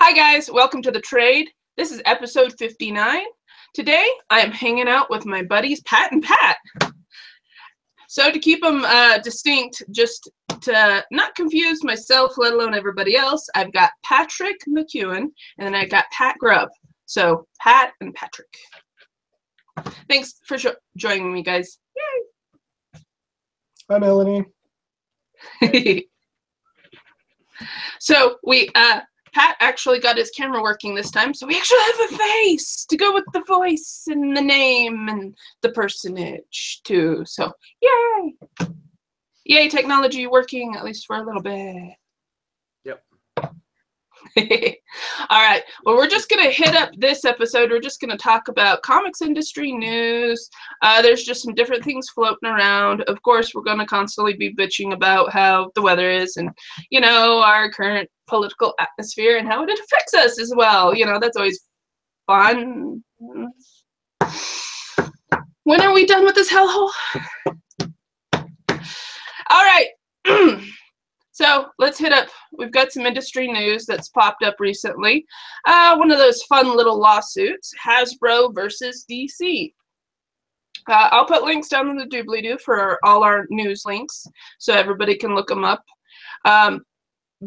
Hi guys, welcome to The Trade. This is episode 59. Today I am hanging out with my buddies Pat and Pat. So to keep them distinct, just to not confuse myself, let alone everybody else, I've got Patrick McCuen and then I got Pat Grubb. So Pat and Patrick. Thanks for joining me, guys. Yay! Hi, Melanie. So we Pat actually got his camera working this time, so we actually have a face to go with the voice and the name and the personage too. So yay! Yay, technology working at least for a little bit. Yep. All right. Well, we're just gonna hit up this episode. We're just gonna talk about comics industry news. There's just some different things floating around. Of course, we're gonna constantly be bitching about how the weather is and, you know, our current political atmosphere and how it affects us as well. You know, that's always fun. When are we done with this hellhole? All right. So let's hit up, we've got some industry news that's popped up recently. One of those fun little lawsuits, Hasbro versus DC. I'll put links down in the doobly-doo for all our news links so everybody can look them up.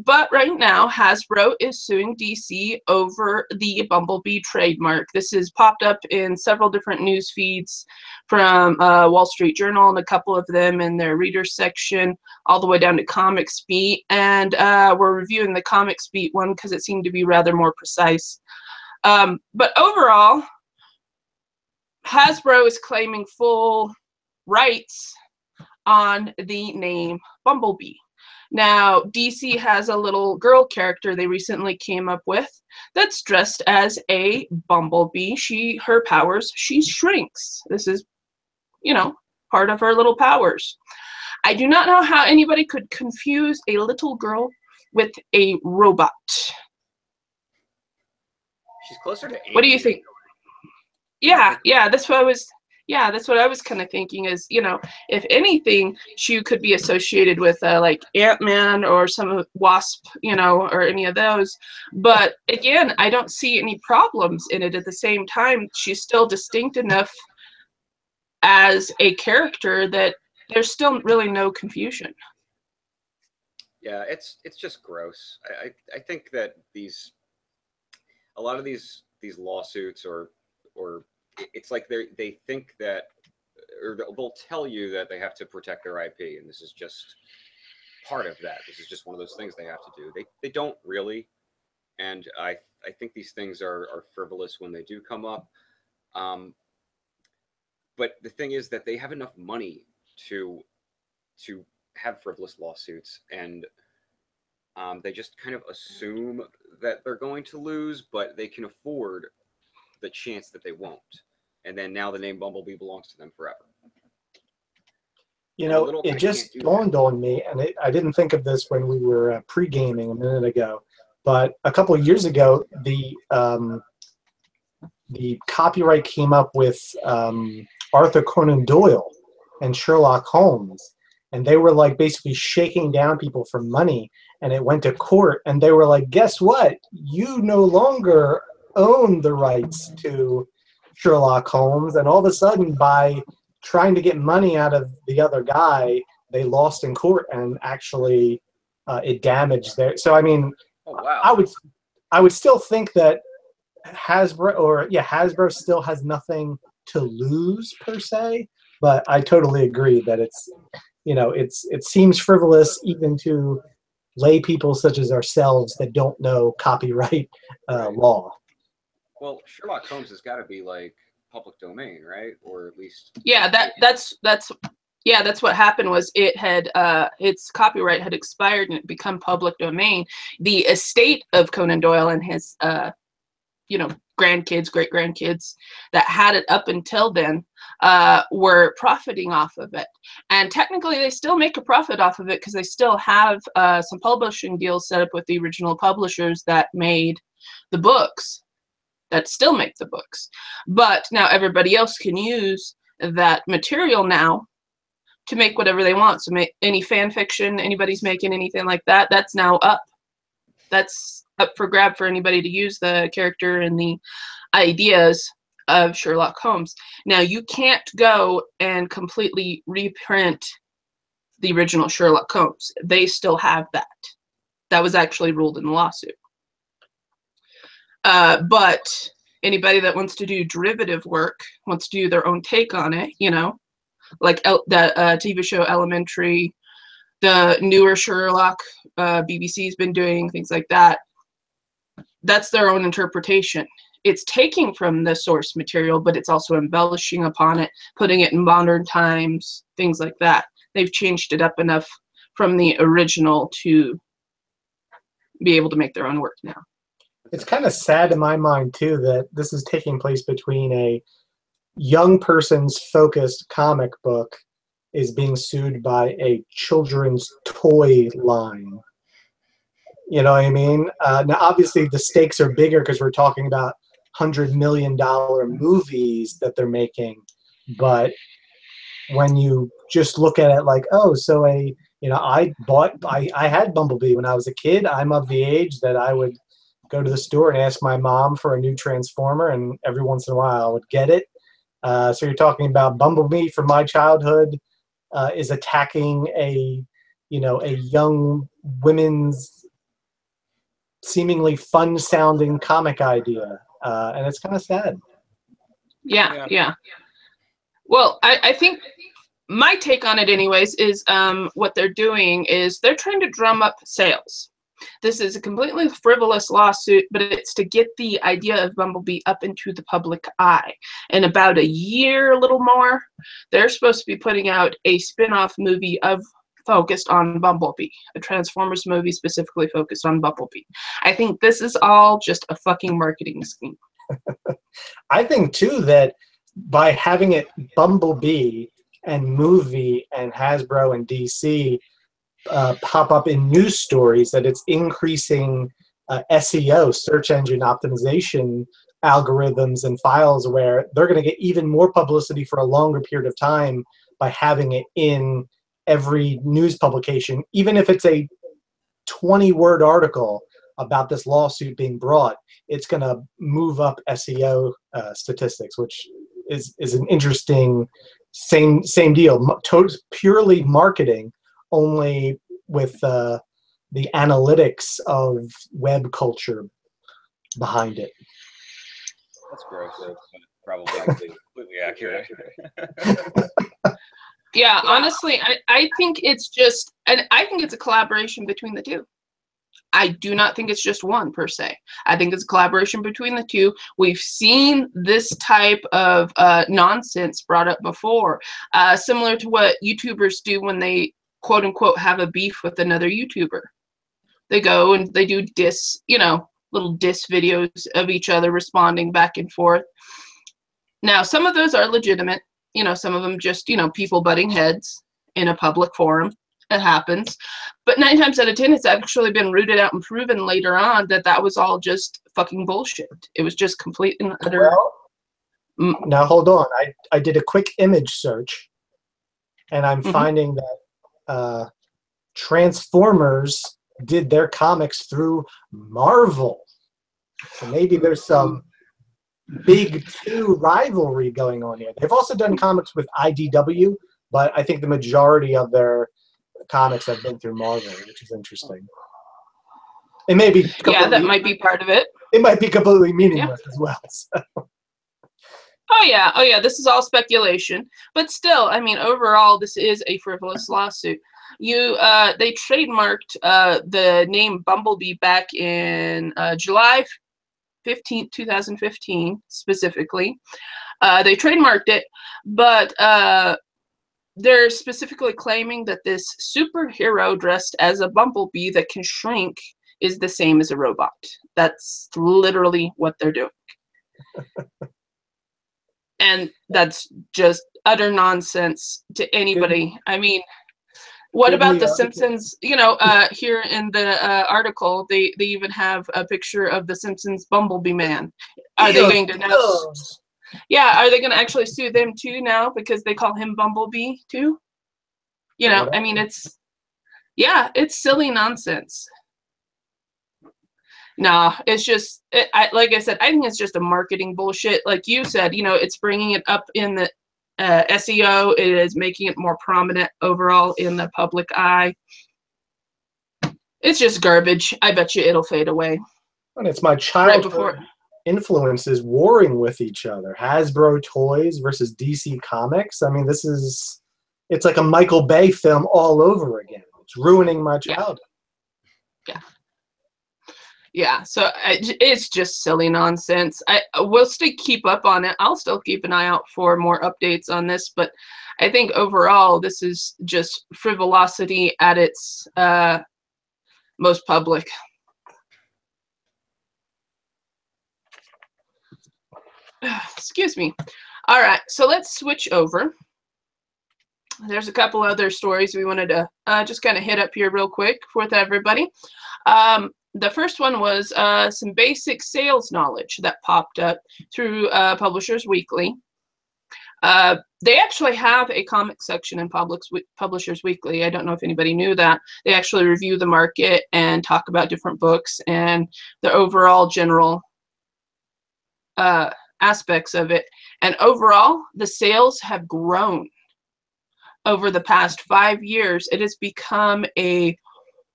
But right now, Hasbro is suing DC over the Bumblebee trademark. This has popped up in several different news feeds from Wall Street Journal and a couple of them in their readers section, all the way down to Comics Beat. And we're reviewing the Comics Beat one because it seemed to be rather more precise. But overall, Hasbro is claiming full rights on the name Bumblebee. Now, DC has a little girl character they recently came up with that's dressed as a bumblebee. Her powers, she shrinks. This is, you know, part of her little powers. I do not know how anybody could confuse a little girl with a robot. She's closer to 8. What do you think? Yeah, that's what I was... Yeah, that's what I was kind of thinking is, you know, if anything, she could be associated with like Ant-Man or some Wasp, you know, or any of those. But again, I don't see any problems in it. At the same time, she's still distinct enough as a character that there's still really no confusion. Yeah, it's just gross. I think that a lot of these lawsuits or it's like they think that, or they'll tell you that they have to protect their IP, and this is just part of that. This is just one of those things they have to do. They don't really, and I think these things are frivolous when they do come up. But the thing is that they have enough money to have frivolous lawsuits, and they just kind of assume that they're going to lose, but they can afford the chance that they won't. And then now the name Bumblebee belongs to them forever. You know, it just dawned on me, and I didn't think of this when we were pre-gaming a minute ago, but a couple of years ago, the copyright came up with Arthur Conan Doyle and Sherlock Holmes, and they were like basically shaking down people for money, and it went to court, and they were like, guess what? You no longer own the rights to Sherlock Holmes, and all of a sudden, by trying to get money out of the other guy, they lost in court, and actually it damaged their. So I mean, oh, wow. I would still think that Hasbro still has nothing to lose per se, but I totally agree that it's, you know, it seems frivolous even to lay people such as ourselves that don't know copyright law. Well, Sherlock Holmes has got to be like public domain, right? Or at least that's what happened. Was it had its copyright had expired and it become public domain. The estate of Conan Doyle and his you know, grandkids, great grandkids that had it up until then were profiting off of it, and technically they still make a profit off of it because they still have some publishing deals set up with the original publishers that made the books. That still make the books, but now everybody else can use that material now to make whatever they want. So make any fan fiction anybody's making, anything like that, that's now up. That's up for grab for anybody to use the character and the ideas of Sherlock Holmes. Now, you can't go and completely reprint the original Sherlock Holmes. They still have that. That was actually ruled in the lawsuit. But anybody that wants to do derivative work, wants to do their own take on it, you know, like that TV show Elementary, the newer Sherlock, BBC's been doing, things like that. That's their own interpretation. It's taking from the source material, but it's also embellishing upon it, putting it in modern times, things like that. They've changed it up enough from the original to be able to make their own work now. It's kind of sad in my mind, too, that this is taking place between a young person's focused comic book is being sued by a children's toy line. You know what I mean? Now, obviously, the stakes are bigger because we're talking about $100 million movies that they're making. But when you just look at it like, oh, so I had Bumblebee when I was a kid. I'm of the age that I would go to the store and ask my mom for a new Transformer, and every once in a while I would get it. So you're talking about Bumblebee from my childhood is attacking a young women's seemingly fun-sounding comic idea, and it's kind of sad. Yeah. Well, I think my take on it anyways is what they're doing is they're trying to drum up sales. This is a completely frivolous lawsuit, but it's to get the idea of Bumblebee up into the public eye. In about a year, a little more, they're supposed to be putting out a spin-off movie focused on Bumblebee, a Transformers movie specifically focused on Bumblebee. I think this is all just a fucking marketing scheme. I think, too, that by having it Bumblebee and movie and Hasbro and DC pop up in news stories, that it's increasing SEO, search engine optimization algorithms and files, where they're going to get even more publicity for a longer period of time by having it in every news publication, even if it's a 20-word article about this lawsuit being brought. It's going to move up SEO statistics, which is an interesting same deal. Purely marketing, only with the analytics of web culture behind it. That's gross. Probably completely accurate. Yeah, honestly, I think it's just, and I think it's a collaboration between the two. I do not think it's just one per se. I think it's a collaboration between the two. We've seen this type of nonsense brought up before, similar to what YouTubers do when they quote unquote have a beef with another YouTuber. They go and they do little diss videos of each other responding back and forth. Now, some of those are legitimate. Some of them just, people butting heads in a public forum. It happens. But 9 times out of 10, it's actually been rooted out and proven later on that was all just fucking bullshit. It was just complete and utter. Well, now hold on. I did a quick image search, and I'm finding that Transformers did their comics through Marvel. So maybe there's some big two rivalry going on here. They've also done comics with IDW, but I think the majority of their comics have been through Marvel, which is interesting. It may be that might be part of it. It might be completely meaningless as well. So. Oh yeah, this is all speculation. But still, I mean, overall, this is a frivolous lawsuit. They trademarked the name Bumblebee back in July 15th, 2015, specifically. They trademarked it, but they're specifically claiming that this superhero dressed as a bumblebee that can shrink is the same as a robot. That's literally what they're doing. And that's just utter nonsense to anybody. I mean, what about The Simpsons? Here in the article, they even have a picture of the Simpsons Bumblebee Man. Are they going to now? Yeah, are they going to actually sue them too now because they call him Bumblebee too? I mean, it's silly nonsense. Nah, it's just, like I said, I think it's just a marketing bullshit. Like you said, you know, it's bringing it up in the SEO. It is making it more prominent overall in the public eye. It's just garbage. I bet you it'll fade away. And it's my childhood influences warring with each other. Hasbro toys versus DC Comics. I mean, it's like a Michael Bay film all over again. It's ruining my childhood. Yeah, so it's just silly nonsense. I will still keep up on it. I'll still keep an eye out for more updates on this, but I think overall this is just frivolosity at its most public. Excuse me. All right, so let's switch over. There's a couple other stories we wanted to just kind of hit up here real quick with everybody. The first one was some basic sales knowledge that popped up through Publishers Weekly. They actually have a comic section in Publishers Weekly. I don't know if anybody knew that. They actually review the market and talk about different books and the overall general aspects of it. And overall, the sales have grown over the past 5 years. It has become a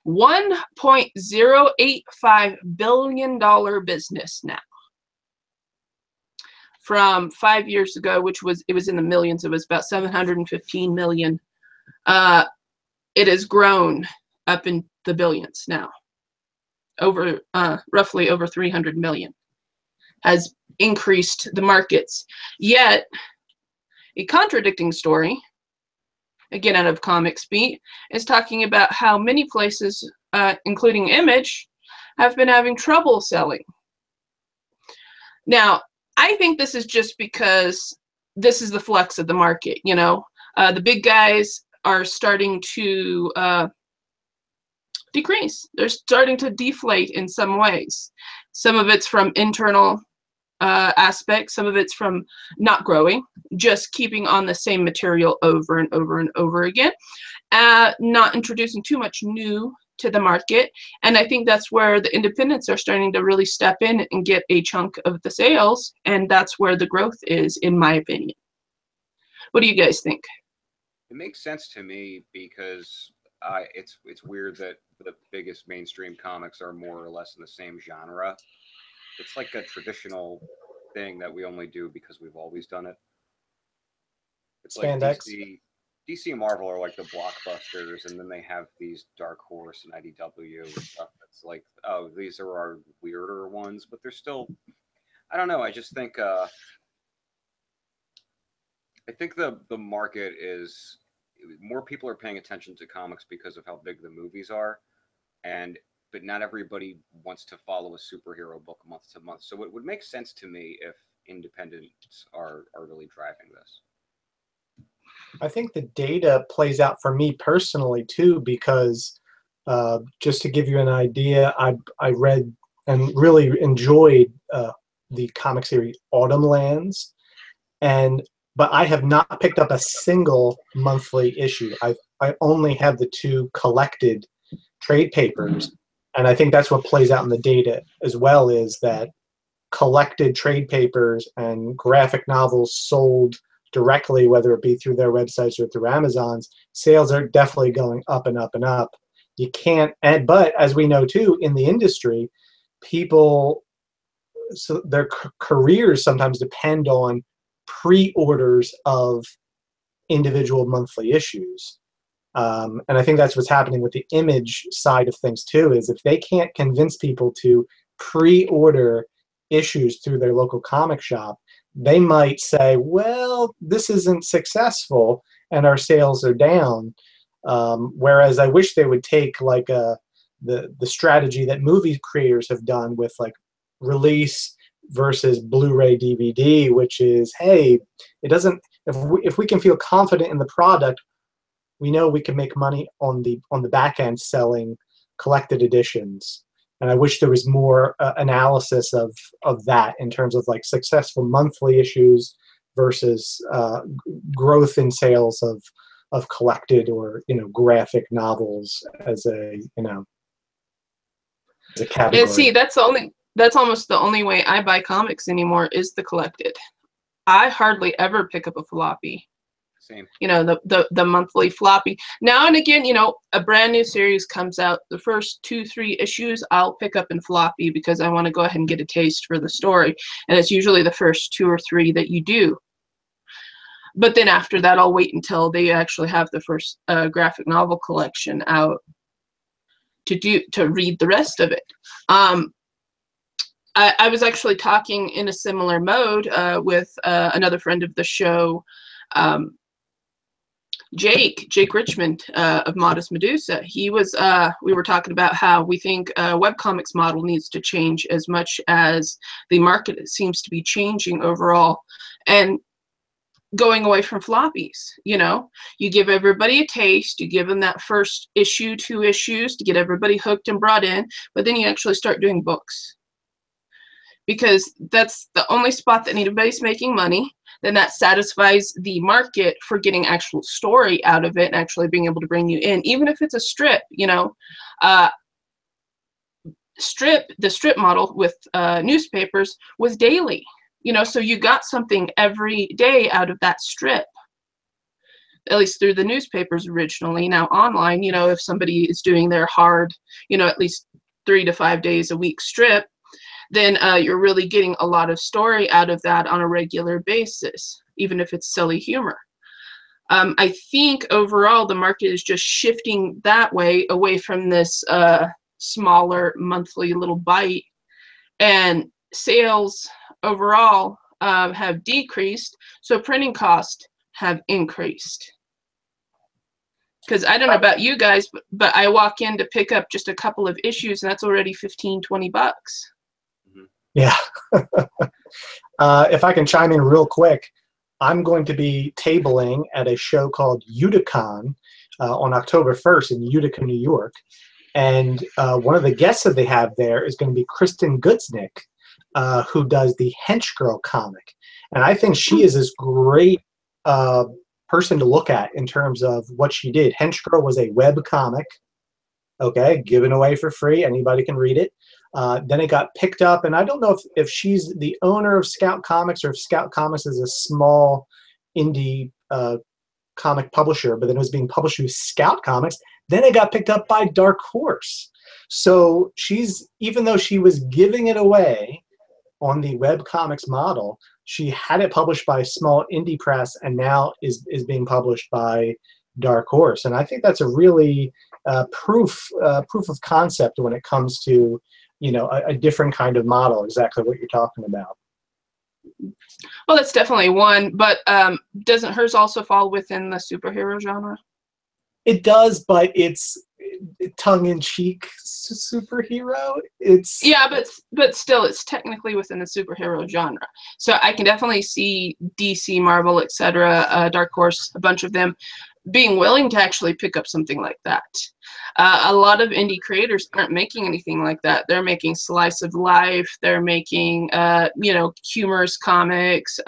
$1.085 billion business now. From 5 years ago, it was in the millions. It was about 715 million. It has grown up in the billions now. Over roughly over 300 million has increased the markets. Yet, a contradicting story, again out of Comics Beat, is talking about how many places, including Image, have been having trouble selling. Now, I think this is just because this is the flux of the market, you know. The big guys are starting to decrease. They're starting to deflate in some ways. Some of it's from internal aspects, some of it's from not growing, just keeping on the same material over and over and over again, not introducing too much new to the market. And I think that's where the independents are starting to really step in and get a chunk of the sales, and that's where the growth is, in my opinion. What do you guys think? It makes sense to me because it's weird that the biggest mainstream comics are more or less in the same genre. It's like a traditional thing that we only do because we've always done it. It's Spandex. Like DC and Marvel are like the blockbusters, and then they have these Dark Horse and IDW and stuff that's like, oh, these are our weirder ones, but they're still, I don't know, I just think I think the market is, more people are paying attention to comics because of how big the movies are, but not everybody wants to follow a superhero book month to month. So it would make sense to me if independents are really driving this. I think the data plays out for me personally too, because just to give you an idea, I read and really enjoyed the comic series Autumn Lands, but I have not picked up a single monthly issue. I only have the 2 collected trade papers, and I think that's what plays out in the data as well, is that collected trade papers and graphic novels sold directly, whether it be through their websites or through Amazon's, sales are definitely going up and up and up. You can't, but as we know too, in the industry, people, so their careers sometimes depend on pre-orders of individual monthly issues. And I think that's what's happening with the Image side of things too, is if they can't convince people to pre-order issues through their local comic shop, they might say, well, this isn't successful and our sales are down. Whereas I wish they would take like the strategy that movie creators have done with like release versus Blu-ray DVD, which is, hey, it doesn't, if we can feel confident in the product, we know we can make money on the back end selling collected editions. And I wish there was more analysis of that in terms of like successful monthly issues versus growth in sales of collected or graphic novels as a The category. Yeah, see, that's almost the only way I buy comics anymore is the collected. I hardly ever pick up a floppy. Same. You know, the monthly floppy. Now and again, you know, a brand new series comes out. The first 2-3 issues I'll pick up in floppy because I want to go ahead and get a taste for the story. And it's usually the first 2 or 3 that you do. But then after that, I'll wait until they actually have the first graphic novel collection out to read the rest of it. I was actually talking in a similar mode with another friend of the show, Jake Richmond of Modest Medusa. He was we were talking about how we think webcomics model needs to change as much as the market seems to be changing overall, and going away from floppies. You know, you give everybody a taste, you give them that first issue, 2 issues to get everybody hooked and brought in, but then you actually start doing books, because that's the only spot that anybody's making money. Then that satisfies the market for getting actual story out of it and actually being able to bring you in, even if it's a strip. You know, the strip model with newspapers was daily. You know, so you got something every day out of that strip, at least through the newspapers originally. Now online, you know, if somebody is doing their hard, you know, at least 3 to 5 days a week strip, then you're really getting a lot of story out of that on a regular basis, even if it's silly humor. I think overall the market is just shifting that way, away from this smaller monthly little bite, and sales overall have decreased, so printing costs have increased. Because I don't know about you guys, but I walk in to pick up just a couple of issues and that's already $15-20. Yeah. If I can chime in real quick, I'm going to be tabling at a show called Uticon on October 1st in Utica, New York. And one of the guests that they have there is going to be Kristen Gutznick, who does the Hench Girl comic. And I think she is this great person to look at in terms of what she did. Hench Girl was a web comic, okay, given away for free. Anybody can read it. Then it got picked up, and I don't know if she's the owner of Scout Comics or if Scout Comics is a small indie comic publisher, but then it was being published through Scout Comics. Then it got picked up by Dark Horse. So she's, even though she was giving it away on the web comics model, she had it published by a small indie press and now is being published by Dark Horse. And I think that's a really proof of concept when it comes to, you know, a different kind of model, exactly what you're talking about. Well, that's definitely one, but doesn't hers also fall within the superhero genre? It does, but it's tongue-in-cheek superhero. It's, yeah, but still, it's technically within the superhero genre. So I can definitely see DC, Marvel, etc., Dark Horse, a bunch of them being willing to actually pick up something like that. A lot of indie creators aren't making anything like that. They're making slice of life. They're making, you know, humorous comics.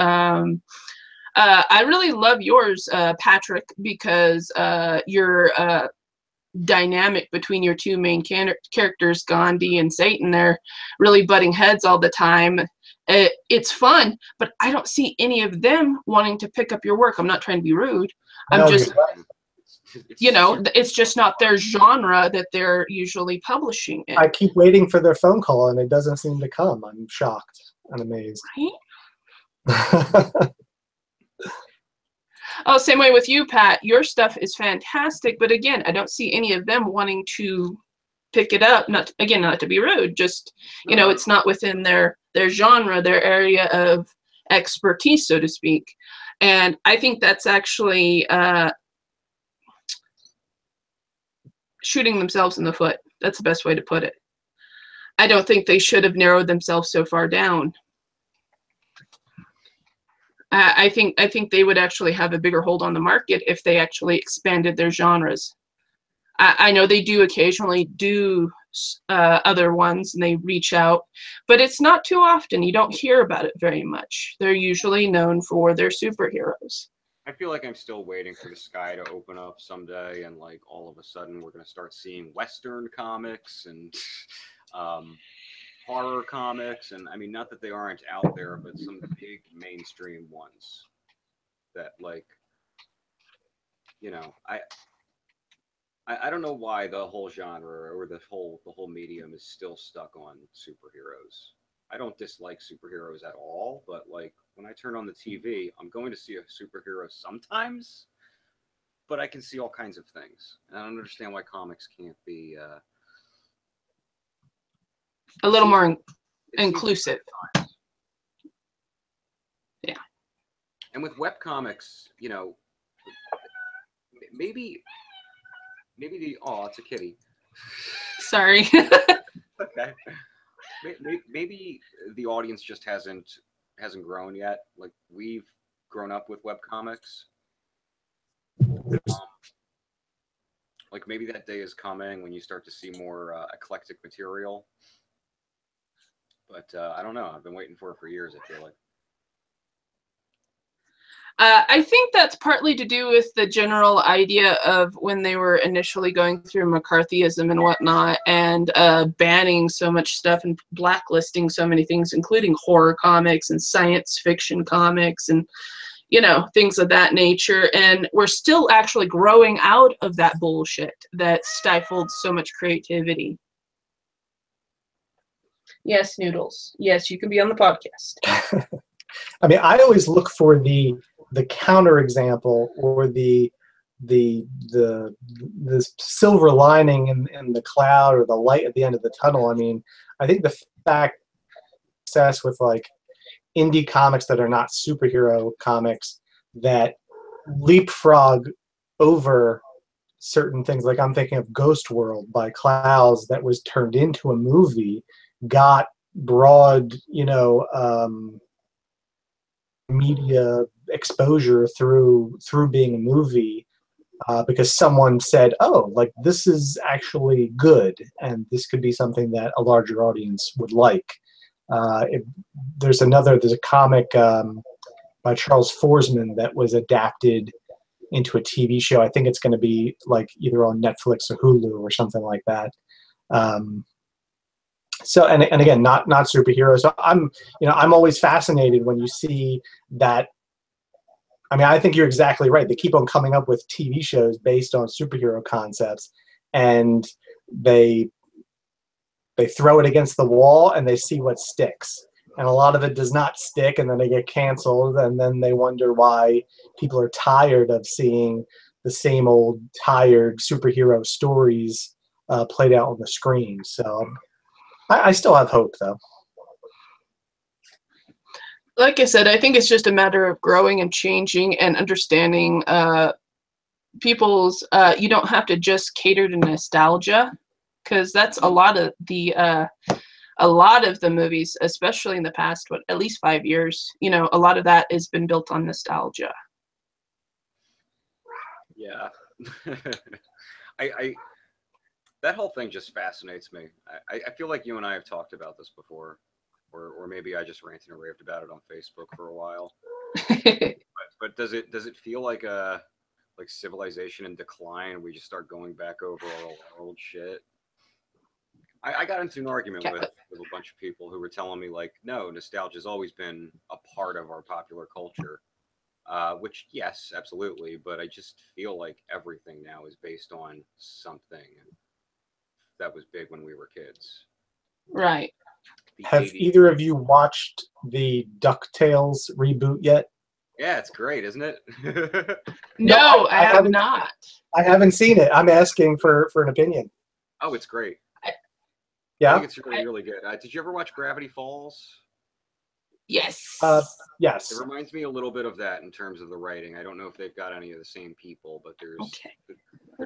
I really love yours, Patrick, because your dynamic between your 2 main characters, Gandhi and Satan, they're really butting heads all the time. It's fun, but I don't see any of them wanting to pick up your work. I'm not trying to be rude. I'm just, you know, it's just not their genre that they're usually publishing in. I keep waiting for their phone call and it doesn't seem to come. I'm shocked and amazed. Right? Oh, same way with you, Pat. Your stuff is fantastic, but again, I don't see any of them wanting to pick it up. Not to be rude, just, you know, it's not within their genre, their area of expertise, so to speak. And I think that's actually shooting themselves in the foot. That's the best way to put it. I don't think they should have narrowed themselves so far down. I think they would actually have a bigger hold on the market if they actually expanded their genres. I know they do occasionally do other ones and they reach out, but it's not too often. You don't hear about it very much. They're usually known for their superheroes. I feel like I'm still waiting for the sky to open up someday, and like all of a sudden we're gonna start seeing Western comics, and horror comics, and I mean, not that they aren't out there, but some big mainstream ones that, like, you know, I don't know why the whole genre or the whole medium is still stuck on superheroes. I don't dislike superheroes at all, but like when I turn on the TV, I'm going to see a superhero sometimes, but I can see all kinds of things. And I don't understand why comics can't be a little more inclusive. Yeah. And with webcomics, you know, maybe it's a kitty. Sorry. Okay. Maybe the audience just hasn't grown yet. Like, we've grown up with webcomics. Like, maybe that day is coming when you start to see more eclectic material. But I don't know. I've been waiting for it for years, I feel like. I think that's partly to do with the general idea of when they were initially going through McCarthyism and whatnot, and banning so much stuff and blacklisting so many things, including horror comics and science fiction comics and, you know, things of that nature. And we're still actually growing out of that bullshit that stifled so much creativity. Yes, Noodles. Yes, you can be on the podcast. I mean, I always look for the counterexample or the silver lining in the cloud or the light at the end of the tunnel. I mean, I think the fact success with like indie comics that are not superhero comics that leapfrog over certain things, like I'm thinking of Ghost World by Clowes that was turned into a movie, got broad, you know, media exposure through being a movie, because someone said, oh, like this is actually good and this could be something that a larger audience would like. There's a comic by Charles Forsman that was adapted into a TV show. I think it's going to be like either on Netflix or Hulu or something like that. So and again, not superheroes. So I'm always fascinated when you see that. I mean, I think you're exactly right. They keep on coming up with TV shows based on superhero concepts, and they throw it against the wall and they see what sticks. And a lot of it does not stick, and then they get canceled, and then they wonder why people are tired of seeing the same old tired superhero stories played out on the screen. So I still have hope, though. Like I said, I think it's just a matter of growing and changing and understanding people's. You don't have to just cater to nostalgia, because that's a lot of the movies, especially in the past, at least 5 years. You know, a lot of that has been built on nostalgia. Yeah, I that whole thing just fascinates me. I feel like you and I have talked about this before. Or maybe I just ranted and raved about it on Facebook for a while. but does it feel like civilization in decline? We just start going back over all old shit. I got into an argument with a bunch of people who were telling me, like, no, nostalgia's always been a part of our popular culture. Which, yes, absolutely, but I just feel like everything now is based on something that was big when we were kids. Right. Have either of you watched the DuckTales reboot yet? Yeah, it's great, isn't it? No, I have not. I haven't seen it. I'm asking for an opinion. Oh, it's great. Yeah? I think it's really, really good. Did you ever watch Gravity Falls? Yes. Yes. It reminds me a little bit of that in terms of the writing. I don't know if they've got any of the same people, but they're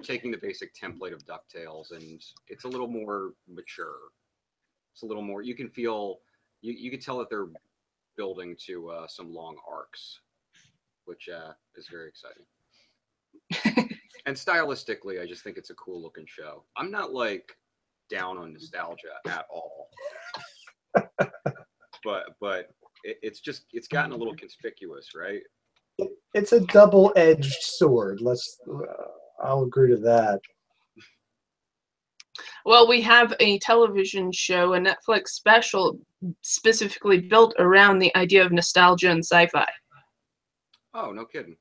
taking the basic template of DuckTales, and it's a little more mature. It's a little more, you can feel, you can tell that they're building to some long arcs, which is very exciting. And stylistically, I just think it's a cool looking show. I'm not like down on nostalgia at all, but it's gotten a little conspicuous, right? It's a double-edged sword. I'll agree to that. Well, we have a television show, a Netflix special specifically built around the idea of nostalgia and sci-fi. Oh, no kidding.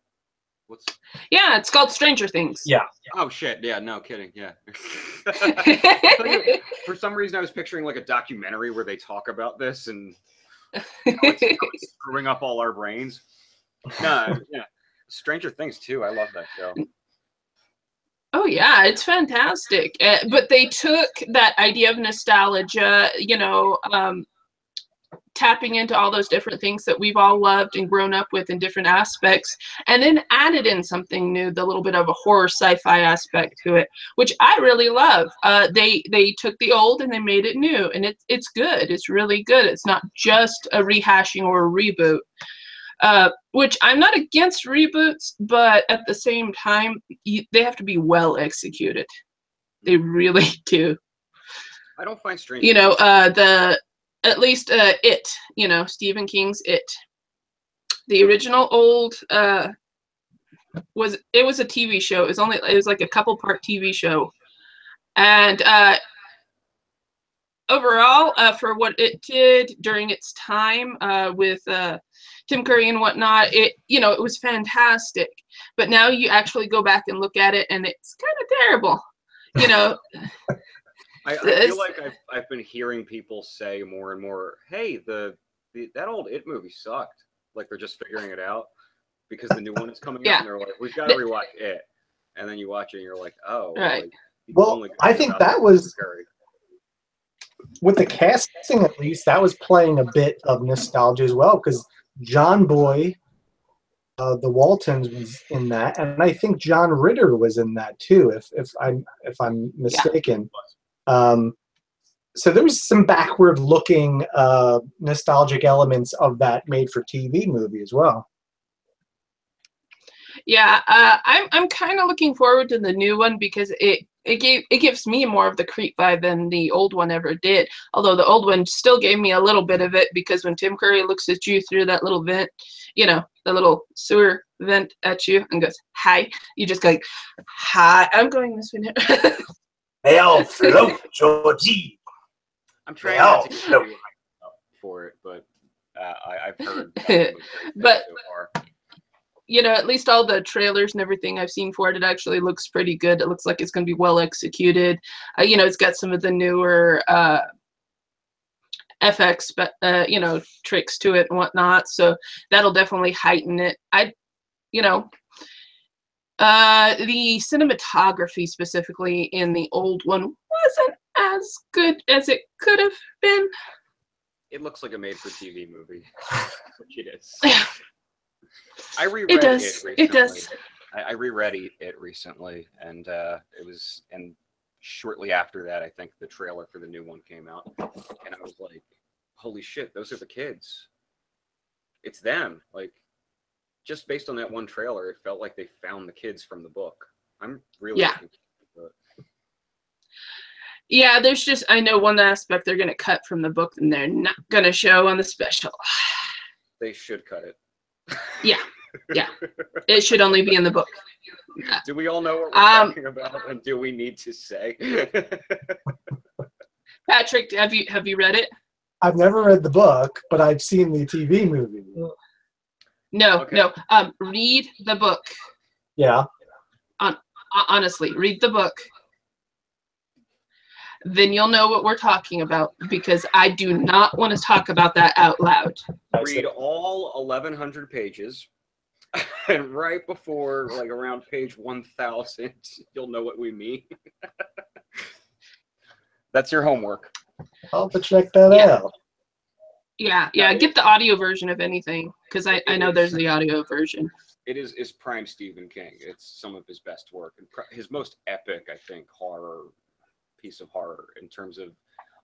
What's? Yeah, it's called Stranger Things. Yeah. Oh shit! Yeah, no kidding. Yeah. For some reason, I was picturing like a documentary where they talk about this and how it's screwing up all our brains. No, yeah. Stranger Things too. I love that show. Oh yeah, it's fantastic. But they took that idea of nostalgia, you know, tapping into all those different things that we've all loved and grown up with in different aspects, and then added in something new, the little bit of a horror sci-fi aspect to it, which I really love. They took the old and they made it new, and it's good. It's really good. It's not just a rehashing or a reboot. Which I'm not against reboots, but at the same time, they have to be well executed. They really do. I don't find Stranger You know, Things. at least It, you know, Stephen King's It. The original old was a TV show. It was like a couple-part TV show, and overall, for what it did during its time with Tim Curry and whatnot, it was fantastic. But now you actually go back and look at it, and it's kind of terrible. You know. I feel like I've been hearing people say more and more, "Hey, that old It movie sucked." Like they're just figuring it out because the new one is coming out, and they're like, "We've got to rewatch It," and then you watch it, and you're like, "Oh, right." Like, well, I think that was with the casting, at least, that was playing a bit of nostalgia as well, because John Boy, the Waltons, was in that, and I think John Ritter was in that too, if I'm mistaken. So there was some backward-looking nostalgic elements of that made-for-TV movie as well. Yeah, I'm kind of looking forward to the new one because it gives me more of the creep vibe than the old one ever did. Although the old one still gave me a little bit of it, because when Tim Curry looks at you through that little vent, you know, the little sewer vent at you and goes, "Hi," you just go like, "Hi, I'm going this way now." They'll float, Georgie. I'm trying not to get too up for it, but I've heard but so far. You know, at least all the trailers and everything I've seen for it, it actually looks pretty good. It looks like it's going to be well executed. You know, it's got some of the newer FX, you know, tricks to it and whatnot. So that'll definitely heighten it. The cinematography specifically in the old one wasn't as good as it could have been. It looks like a made-for-TV movie, which it is. I reread it does. It recently. It does. I reread it recently, and and shortly after that, I think the trailer for the new one came out, and I was like, "Holy shit, those are the kids! It's them!" Like, just based on that one trailer, it felt like they found the kids from the book. I'm really looking forward to it. Yeah, there's just, I know one aspect they're going to cut from the book and they're not going to show on the special. They should cut it. Yeah. It should only be in the book. Do we all know what we're talking about, and do we need to say? Patrick, have you read it? I've never read the book, but I've seen the TV movie. No, okay. no. Read the book. Yeah. Honestly, read the book. Then you'll know what we're talking about, because I do not want to talk about that out loud. Read all 1,100 pages, and right before, like around page 1,000, you'll know what we mean. That's your homework. I'll have to check that out. Yeah. Get the audio version if anything, because I know there's the audio version. It is prime Stephen King. It's some of his best work, and his most epic, I think, piece of horror in terms of,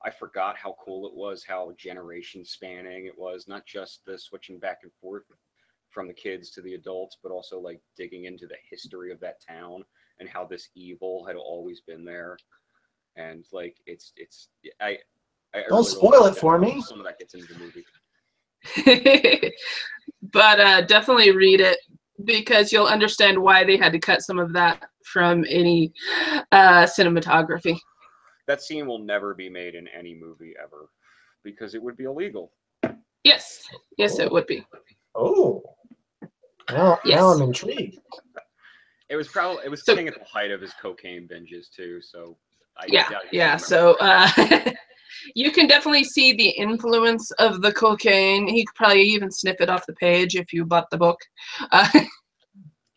I forgot how cool it was, how generation spanning it was, not just the switching back and forth from the kids to the adults, but also like digging into the history of that town and how this evil had always been there. And like I don't really spoil it for me. Some of that gets into the movie. But definitely read it, because you'll understand why they had to cut some of that from any cinematography. That scene will never be made in any movie ever because it would be illegal. Yes, yes, it would be. Oh, now I'm intrigued. It was King at the height of his cocaine binges too, so yeah. So you can definitely see the influence of the cocaine. He could probably even sniff it off the page if you bought the book.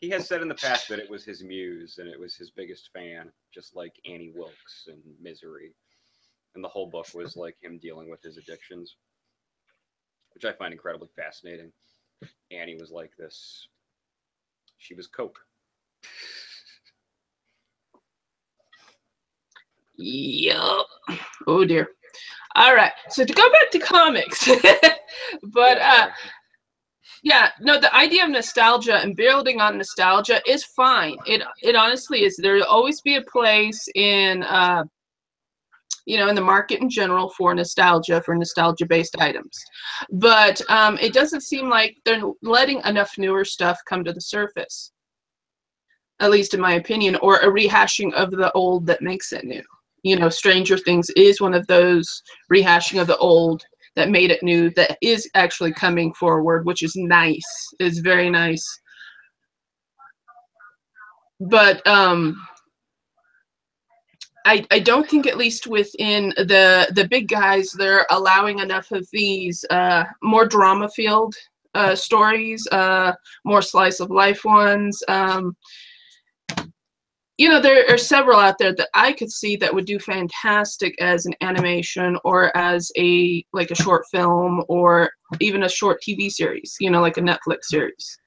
He has said in the past that it was his muse and it was his biggest fan, just like Annie Wilkes in Misery. And the whole book was like him dealing with his addictions, which I find incredibly fascinating. Annie was like this. She was coke. Yup. Oh dear. All right. So to go back to comics, but yeah, no, the idea of nostalgia and building on nostalgia is fine. It honestly is. There'll always be a place in in the market in general for nostalgia-based items. But it doesn't seem like they're letting enough newer stuff come to the surface, at least in my opinion, or a rehashing of the old that makes it new. Stranger Things is one of those rehashing of the old that made it new, that is actually coming forward, which is nice. It's very nice. But I don't think, at least within the big guys, they're allowing enough of these more drama-filled stories, more slice of life ones. There are several out there that I could see that would do fantastic as an animation or as a short film or even a short TV series, like a Netflix series.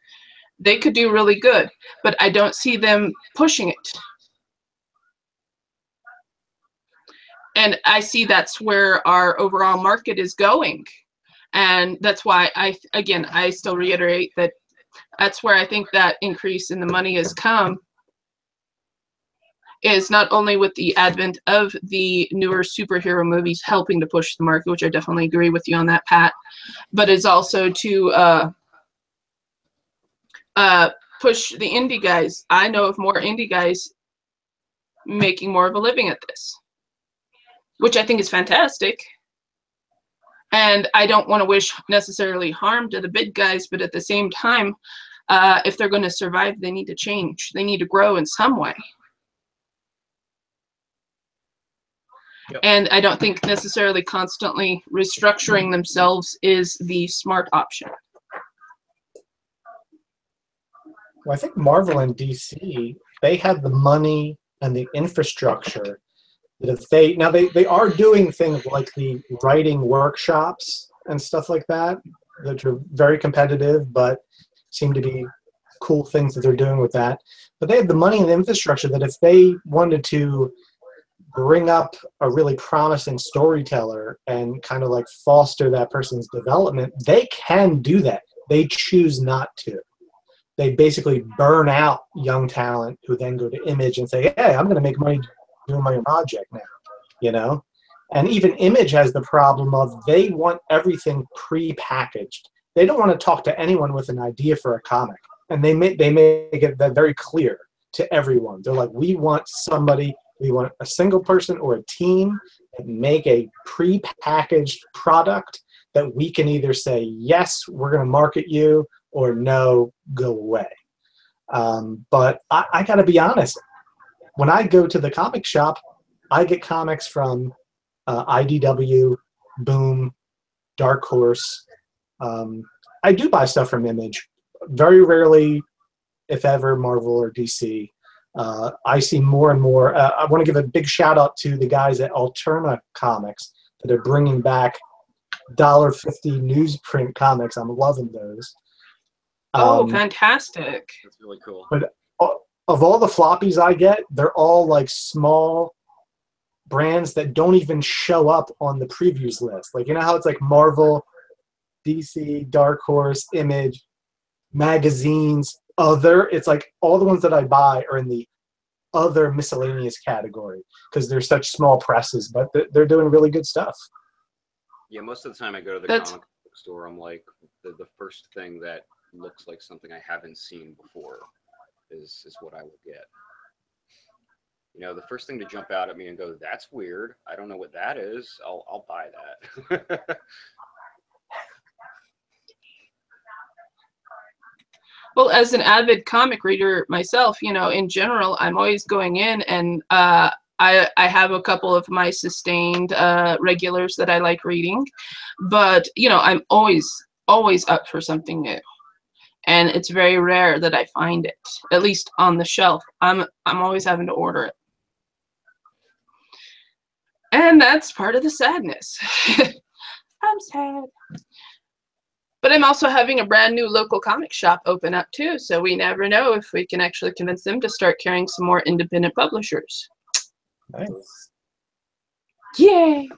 They could do really good, but I don't see them pushing it. And I see that's where our overall market is going. And that's why I still reiterate that that's where I think that increase in the money has come, is not only with the advent of the newer superhero movies helping to push the market, which I definitely agree with you on that, Pat, but it's also to push the indie guys. I know of more indie guys making more of a living at this, which I think is fantastic. And I don't want to wish necessarily harm to the big guys, but at the same time, if they're going to survive, they need to change. They need to grow in some way. Yep. And I don't think necessarily constantly restructuring themselves is the smart option. Well, I think Marvel and DC, they have the money and the infrastructure that if they are doing things like the writing workshops and stuff like that are very competitive, but seem to be cool things that they're doing with that. But they have the money and the infrastructure that if they wanted to bring up a really promising storyteller and kind of like foster that person's development, they can do that. They choose not to. They basically burn out young talent who then go to Image and say, hey, I'm going to make money doing my own project now, And even Image has the problem of they want everything pre-packaged. They don't want to talk to anyone with an idea for a comic. And they make it that very clear to everyone. They're like, we want a single person or a team that make a pre-packaged product that we can either say, yes, we're going to market you, or no, go away. But I got to be honest. When I go to the comic shop, I get comics from IDW, Boom, Dark Horse. I do buy stuff from Image. Very rarely, if ever, Marvel or DC. I see more and more. I want to give a big shout out to the guys at Alterna Comics that are bringing back $1.50 newsprint comics. I'm loving those. Fantastic. That's really cool. But of all the floppies I get, they're all like small brands that don't even show up on the previews list. Like, how it's like Marvel, DC, Dark Horse, Image, magazines, other. It's like all the ones that I buy are in the other miscellaneous category because they're such small presses, but they're doing really good stuff. Yeah, most of the time I go to the comic book store, I'm like, the first thing that looks like something I haven't seen before is what I will get. you know, the first thing to jump out at me and go, that's weird. I don't know what that is. I'll buy that. Well, as an avid comic reader myself, you know, in general, I'm always going in and I have a couple of my sustained regulars that I like reading, but you know, I'm always up for something new, and it's very rare that I find it, at least on the shelf. I'm always having to order it, and that's part of the sadness. I'm sad. But I'm also having a brand new local comic shop open up too, so we never know if we can actually convince them to start carrying some more independent publishers. Nice. Yay!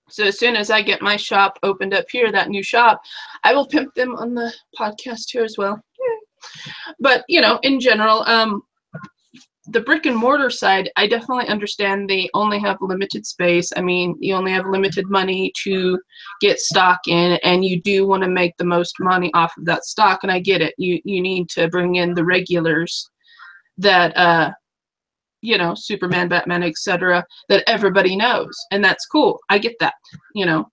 So as soon as I get my shop opened up here, that new shop, I will pimp them on the podcast here as well. Yay. But, you know, in general, the brick and mortar side, I definitely understand they only have limited space. I mean, you only have limited money to get stock in, and you do want to make the most money off of that stock, and I get it. You need to bring in the regulars that, you know, Superman, Batman, etc., that everybody knows, and that's cool. I get that, you know.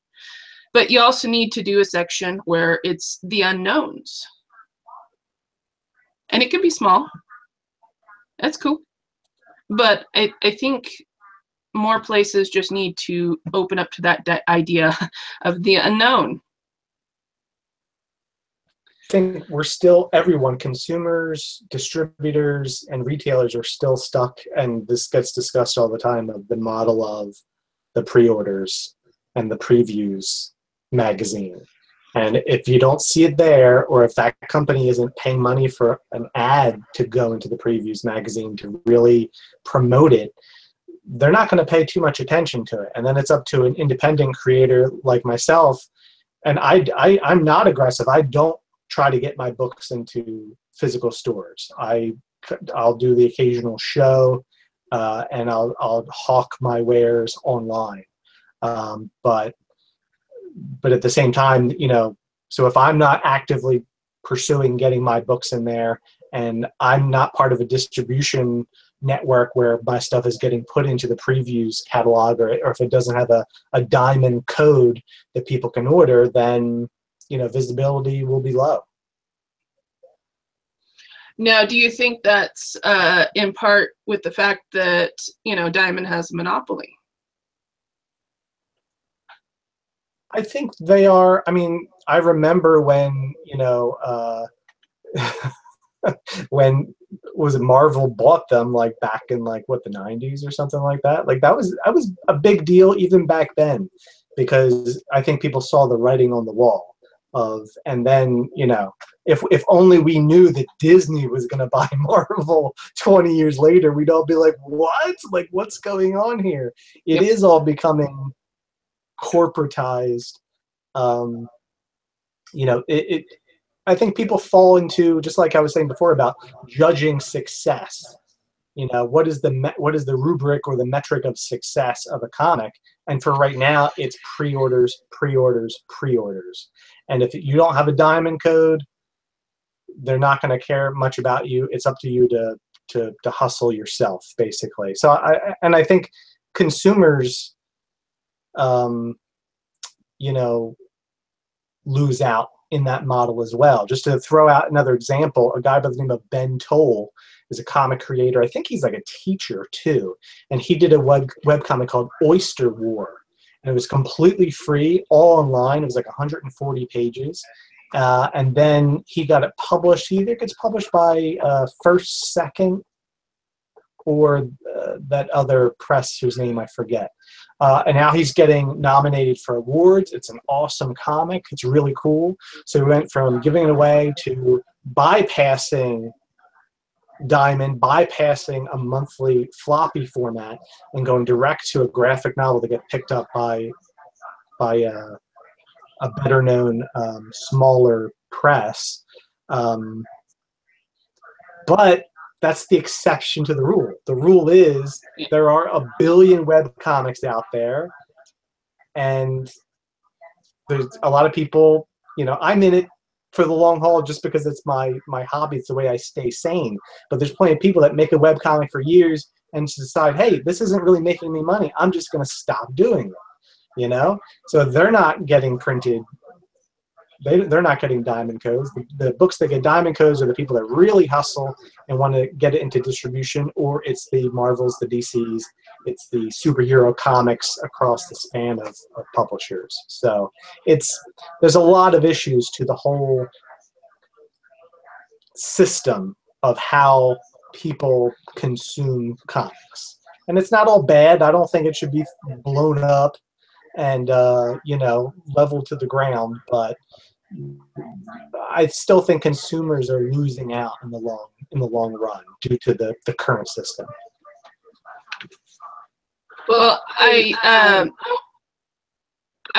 But you also need to do a section where it's the unknowns. And it can be small. That's cool. But I think more places just need to open up to that idea of the unknown. I think we're still, everyone, consumers, distributors, and retailers are still stuck, and this gets discussed all the time, of the model of the pre-orders and the previews magazine. And if you don't see it there, or if that company isn't paying money for an ad to go into the previews magazine to really promote it, they're not going to pay too much attention to it. And then it's up to an independent creator like myself. And I'm not aggressive. I don't try to get my books into physical stores. I'll do the occasional show, and I'll hawk my wares online. But at the same time, you know, so if I'm not actively pursuing getting my books in there, and I'm not part of a distribution network where my stuff is getting put into the previews catalog, or if it doesn't have a diamond code that people can order, then, you know, visibility will be low. Now, do you think that's in part with the fact that, you know, Diamond has a monopoly? I think they are. I mean, I remember when, you know, when was it Marvel bought them, like back in like what, the 90s or something like that. Like that was a big deal even back then, because I think people saw the writing on the wall of, and then, you know, if only we knew that Disney was going to buy Marvel 20 years later, we'd all be like, what? Like, what's going on here? It is all becoming corporatized. You know, I think people fall into, just like I was saying before about judging success. You know, what is the rubric or the metric of success of a comic? And for right now, it's pre-orders, pre-orders, pre-orders. And if you don't have a diamond code, they're not going to care much about you. It's up to you to hustle yourself, basically. So I think consumers, you know, lose out in that model as well. Just to throw out another example, a guy by the name of Ben Toll is a comic creator. I think he's like a teacher too. And he did a webcomic called Oyster War. And it was completely free, all online. It was like 140 pages. And then he got it published. He either gets published by First Second or that other press whose name I forget. And now he's getting nominated for awards. It's an awesome comic. It's really cool. So we went from giving it away to bypassing Diamond, bypassing a monthly floppy format, and going direct to a graphic novel to get picked up by a better known, smaller press. But that's the exception to the rule. The rule is there are a billion web comics out there, and there's a lot of people, you know, I'm in it for the long haul just because it's my hobby. It's the way I stay sane. But there's plenty of people that make a webcomic for years and just decide, hey, this isn't really making me money. I'm just going to stop doing it, you know? So they're not getting printed. They're not getting diamond codes. The books that get diamond codes are the people that really hustle and want to get it into distribution, or it's the Marvels, the DCs, it's the superhero comics across the span of publishers. So there's a lot of issues to the whole system of how people consume comics. And it's not all bad. I don't think it should be blown up and leveled to the ground, but I still think consumers are losing out in the long run due to the current system. Well, I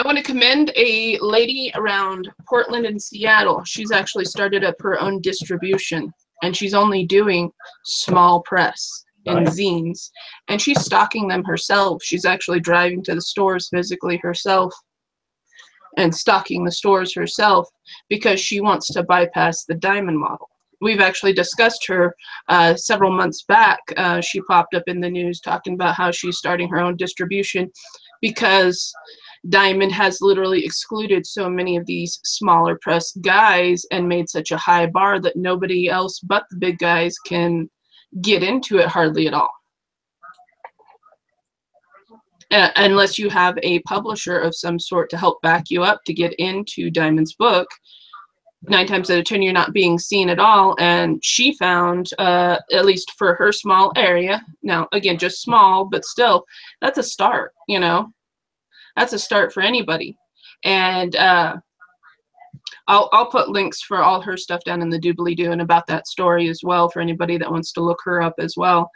want to commend a lady around Portland and Seattle. She's actually started up her own distribution, and she's only doing small press and zines, and she's stocking them herself. She's actually driving to the stores physically herself and stocking the stores herself because she wants to bypass the diamond model. We've actually discussed her several months back. She popped up in the news talking about how she's starting her own distribution because diamond has literally excluded so many of these smaller press guys and made such a high bar that nobody else but the big guys can get into it hardly at all. Unless you have a publisher of some sort to help back you up to get into Diamond's book, 9 times out of 10 you're not being seen at all. And she found, at least for her small area, now again just small, but still that's a start, you know, that's a start for anybody. And I'll put links for all her stuff down in the doobly-doo and about that story as well for anybody that wants to look her up as well.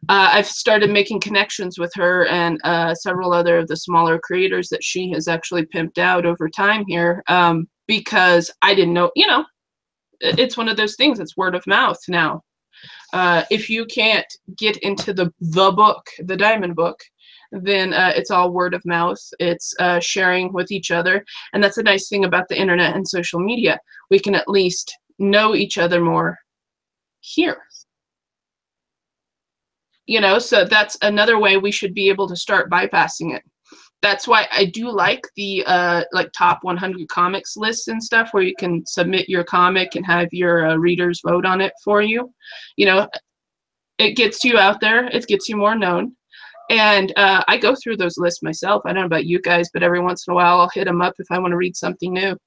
I've started making connections with her and several other of the smaller creators that she has actually pimped out over time here, because I didn't know, you know, it's one of those things, it's word of mouth now. If you can't get into the book, the Diamond book, then it's all word of mouth. It's sharing with each other. And that's a nice thing about the internet and social media. We can at least know each other more here. You know, so that's another way we should be able to start bypassing it. That's why I do like the like top 100 comics lists and stuff where you can submit your comic and have your readers vote on it for you. You know, it gets you out there. It gets you more known. And I go through those lists myself. I don't know about you guys, but every once in a while I'll hit them up if I want to read something new.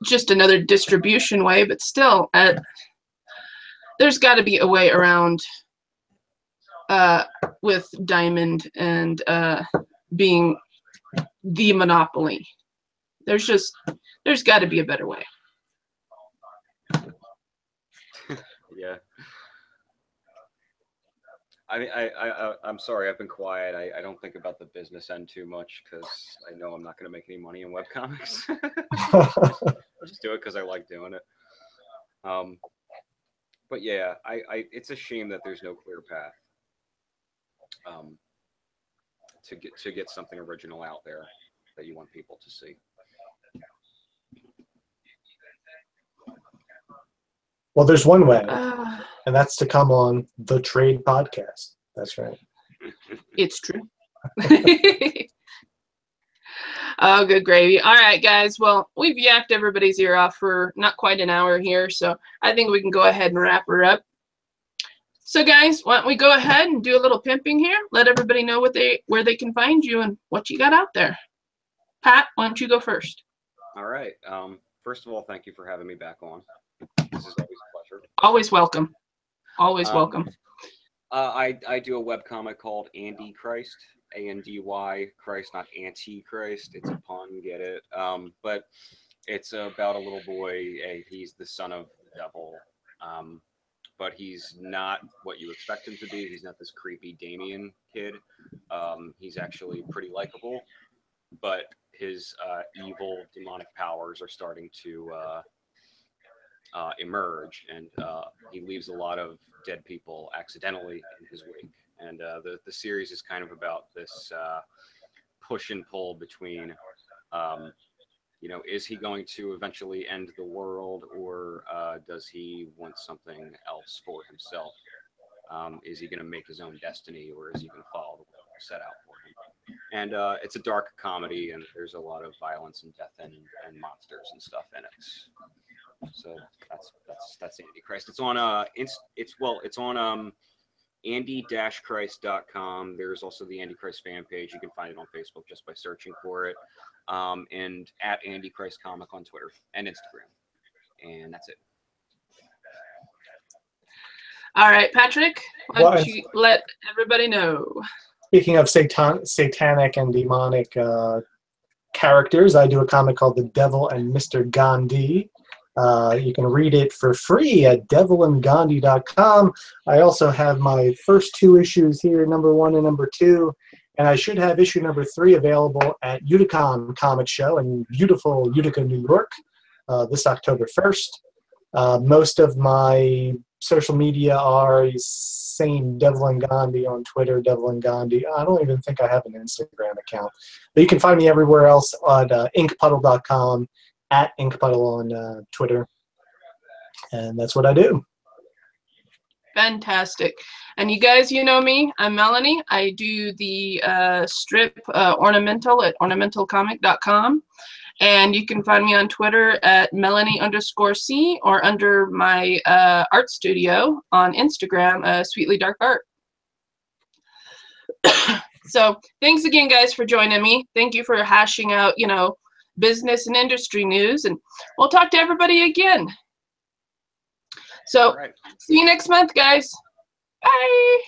Just another distribution way, but still, there's got to be a way around with Diamond and being the monopoly. There's got to be a better way. Yeah. I mean, I'm sorry, I've been quiet. I don't think about the business end too much because I know I'm not going to make any money in webcomics. I'll just do it because I like doing it. But yeah, it's a shame that there's no clear path to get something original out there that you want people to see. Well, there's one way, and that's to come on the Trade Podcast. That's right. It's true. Oh, good gravy. All right, guys. Well, we've yacked everybody's ear off for not quite an hour here, so I think we can go ahead and wrap her up. So, guys, why don't we go ahead and do a little pimping here? Let everybody know where they can find you and what you got out there. Pat, why don't you go first? All right. First of all, thank you for having me back on. This is always a pleasure. Always welcome. Always welcome. I do a webcomic called Andy Christ, A-N-D-Y, Christ, not Antichrist. It's a pun, get it? But it's about a little boy. He's the son of the devil, but he's not what you expect him to be. He's not this creepy Damien kid. He's actually pretty likable, but his evil demonic powers are starting to emerge, and he leaves a lot of dead people accidentally in his wake. And the series is kind of about this push and pull between You know, is he going to eventually end the world, or does he want something else for himself? Is he going to make his own destiny, or is he going to follow the world set out for him? And it's a dark comedy, and there's a lot of violence and death and monsters and stuff in it. So that's Antichrist. It's on it's on andy-christ.com. There's also the Antichrist fan page. You can find it on Facebook just by searching for it, and at Antichrist Comic on Twitter and Instagram. And that's it. All right, Patrick, why don't you let everybody know? Speaking of satanic and demonic characters, I do a comic called The Devil and Mr. Gandhi. You can read it for free at devilandgandhi.com. I also have my first 2 issues here, number 1 and number 2, and I should have issue number 3 available at Uticon Comic Show in beautiful Utica, New York, this October 1st. Most of my social media are same Devil and Gandhi on Twitter, Devil and Gandhi. I don't even think I have an Instagram account. But you can find me everywhere else at inkpuddle.com, at inkpuddle on Twitter. And that's what I do. Fantastic. And you guys, you know me. I'm Melanie. I do the strip ornamental at ornamentalcomic.com. And you can find me on Twitter at Melanie_C or under my art studio on Instagram, Sweetly Dark Art. So thanks again, guys, for joining me. Thank you for hashing out, you know, business and industry news. And we'll talk to everybody again. So see you next month, guys. Bye.